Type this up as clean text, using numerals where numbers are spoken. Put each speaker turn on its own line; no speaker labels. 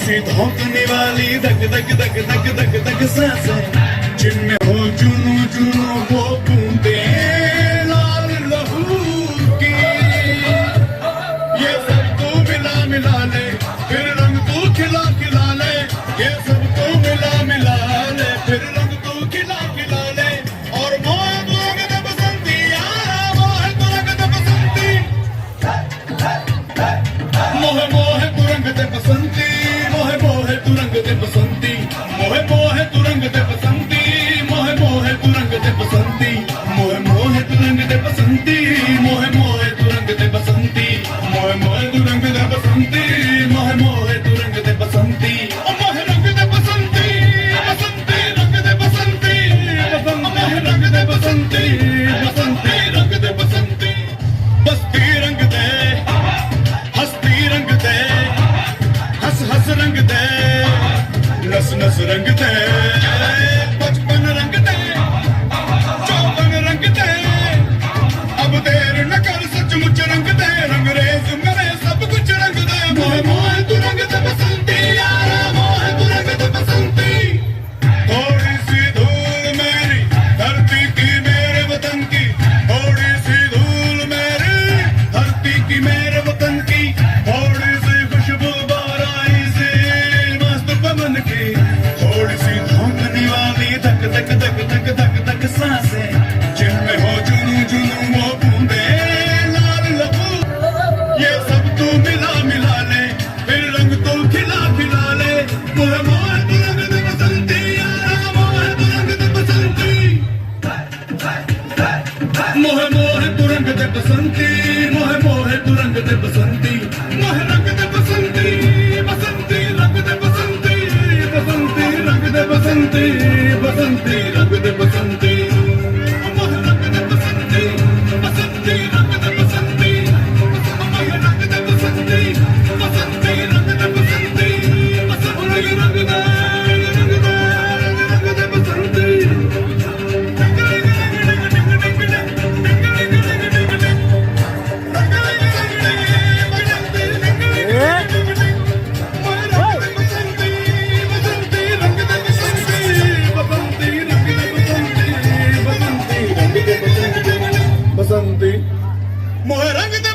सी धोकने वाली धक धक धक धक धक धक सांसें जिनमें हो जुनू जुनू वो बूंदे लाल लहू की। ये सब तो मिला मिला ले फिर रंग तो खिला खिला ले। ये सब तो मिला मिला ले फिर रंग तो खिला खिला ले। और मोह तुरंग दे बसंती यारा मोह तुरंग दे बसंती। मोह मोह तुरंग दे बसंती मोह मोह तुरंग दे बसंती। मोह मोह तुरंग दे बसंती मोह मोह तुरंग दे बसंती। मोह मोह तुरंग दे बसंती मोह मोह तुरंग दे बसंती। मोह मोह तुरंग दे बसंती मोह मोह तुरंग दे बसंती। मोह रंग दे बसंती बसंती रंग दे बसंती बसंत मोह रंग दे बसंती बसंती रंग दे बसंती। बस्ती रंग दे हस्ती रंग दे हंस हंस रंग दे नस नस रंग दे बचपन रंग दे चौपन रंग दे। अब देर न कर सचमुच रंग दे रंगरेज मेरे सब कुछ रंग दे। मोह मोह तू रंग दे बसंती यारा मोह तू रंग दे बसंती। थोड़ी सी धूल मेरी धरती की मेरे वतन की। थोड़ी सी धूल मेरी धरती की मेरे वतन की। थोड़ी सी खुशबू बाराई से मस्त पवन की। थोड़ी सी धोकने वाली धक धक धक धक धक धक सांसें जिनमें हो जुनू जुनू वो बूंदे लाल लहू। ये सब तू मिला मिला ले फिर रंग तो खिला खिला ले। मोह मोह तू रंग दे बसंती यारा मोह तू रंग दे बसंती। मोह मोह तू रंग दे बसंती मोह मोह तू रंग दे बसंती। मोह रंग दे बसंती बसंती रंग दे बसंती बसंती रंग दे बसंती बसंती रंग दे बसंती। मोह रंग दे बसंती बसंती रंग दे बसंती। मोह रंग दे बसंती बसंती रंग दे बसंती बसंती रंग दे बसंती। बसंती मोह रंग दे